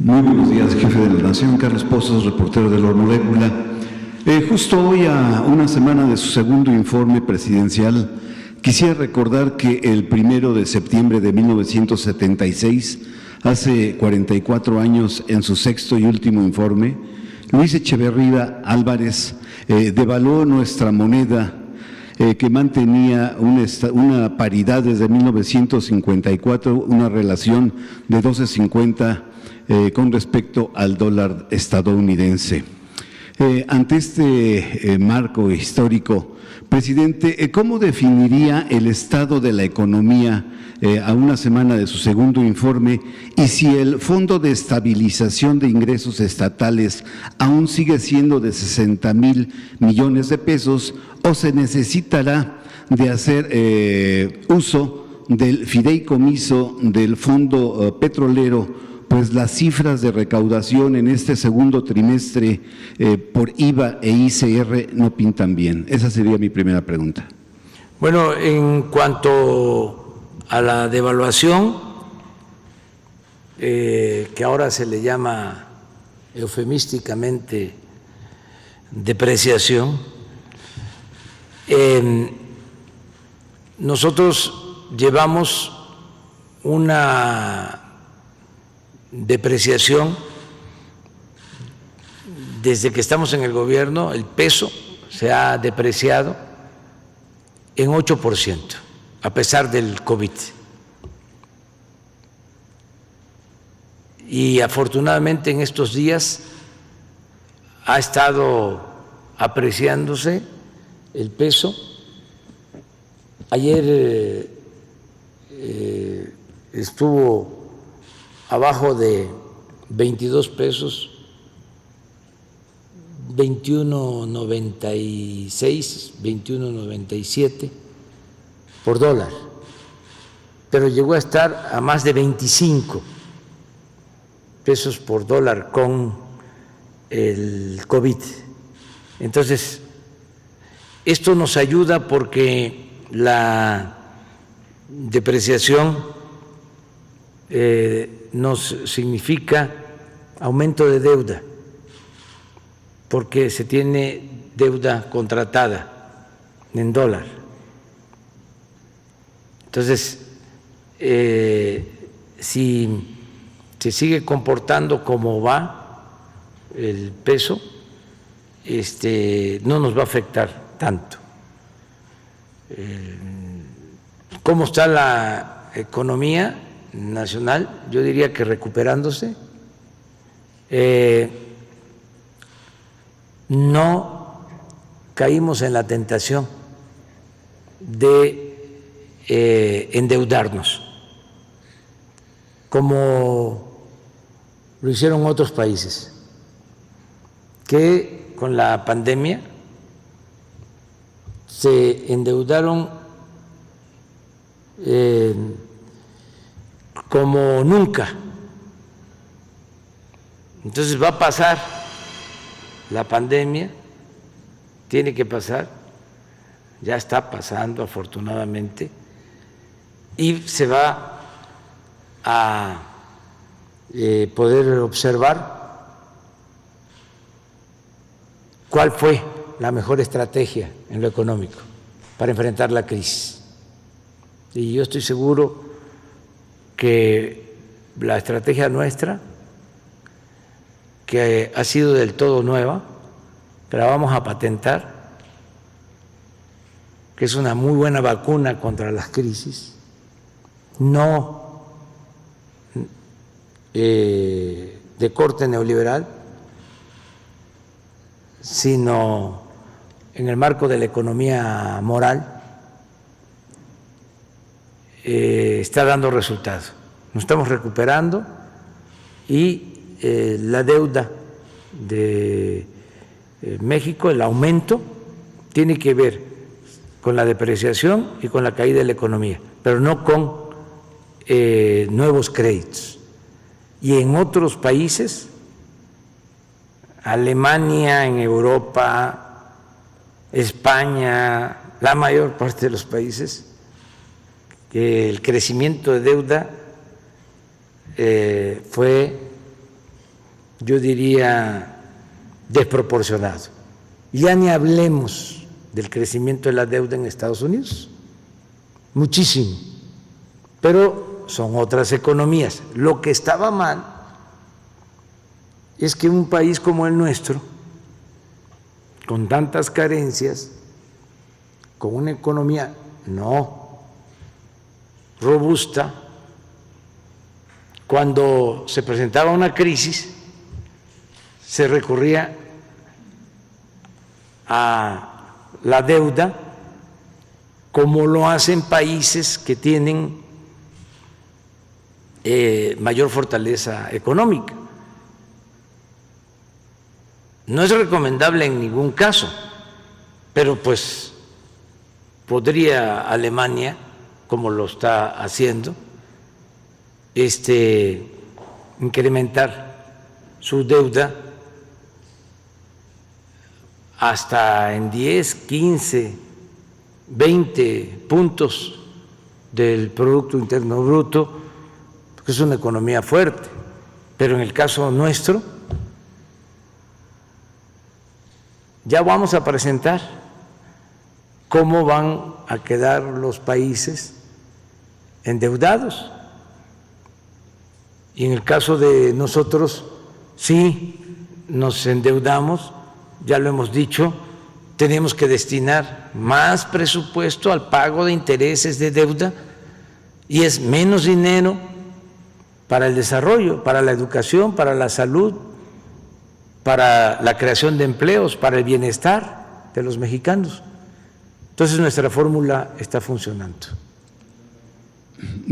Muy buenos días, jefe de la Nación. Carlos Pozos, reportero de La Molécula. Justo hoy, a una semana de su segundo informe presidencial, quisiera recordar que el 1 de septiembre de 1976, hace 44 años, en su sexto y último informe, Luis Echeverría Álvarez devaluó nuestra moneda, que mantenía una paridad desde 1954, una relación de 12.50 con respecto al dólar estadounidense. Ante este marco histórico, presidente, ¿cómo definiría el estado de la economía a una semana de su segundo informe, y si el Fondo de Estabilización de Ingresos Estatales aún sigue siendo de 60,000 millones de pesos, o se necesitará de hacer uso del fideicomiso del Fondo Petrolero? Pues las cifras de recaudación en este segundo trimestre por IVA e ICR no pintan bien. Esa sería mi primera pregunta. Bueno, en cuanto a la devaluación, que ahora se le llama eufemísticamente depreciación, nosotros llevamos una depreciación desde que estamos en el gobierno. El peso se ha depreciado en 8%, a pesar del COVID. Y afortunadamente en estos días ha estado apreciándose el peso. Ayer estuvo abajo de 22 pesos, 21.96, 21.97 por dólar, pero llegó a estar a más de 25 pesos por dólar con el COVID. Entonces, esto nos ayuda porque la depreciación nos significa aumento de deuda, porque se tiene deuda contratada en dólar. Entonces, si se sigue comportando como va el peso, no nos va a afectar tanto. ¿Cómo está la economía nacional? Yo diría que recuperándose. No caímos en la tentación de endeudarnos como lo hicieron otros países que con la pandemia se endeudaron como nunca. Entonces va a pasar la pandemia, tiene que pasar, ya está pasando afortunadamente, y se va a poder observar cuál fue la mejor estrategia en lo económico para enfrentar la crisis. Y yo estoy seguro que la estrategia nuestra, que ha sido del todo nueva, que la vamos a patentar, que es una muy buena vacuna contra las crisis, no de corte neoliberal, sino en el marco de la economía moral, está dando resultados. Nos estamos recuperando y la deuda de México, el aumento, tiene que ver con la depreciación y con la caída de la economía, pero no con nuevos créditos. Y en otros países, Alemania, en Europa, España, la mayor parte de los países, el crecimiento de deuda fue yo diría, desproporcionado. Ya ni hablemos del crecimiento de la deuda en Estados Unidos, muchísimo, pero son otras economías. Lo que estaba mal es que un país como el nuestro, con tantas carencias, con una economía no robusta, cuando se presentaba una crisis, se recurría a la deuda como lo hacen países que tienen mayor fortaleza económica. No es recomendable en ningún caso, pero pues podría Alemania, como lo está haciendo, incrementar su deuda hasta en 10, 15, 20 puntos del Producto Interno Bruto, porque es una economía fuerte. Pero en el caso nuestro, ya vamos a presentar cómo van a quedar los países endeudados. Y en el caso de nosotros, sí nos endeudamos, ya lo hemos dicho, tenemos que destinar más presupuesto al pago de intereses de deuda y es menos dinero para el desarrollo, para la educación, para la salud, para la creación de empleos, para el bienestar de los mexicanos. Entonces nuestra fórmula está funcionando.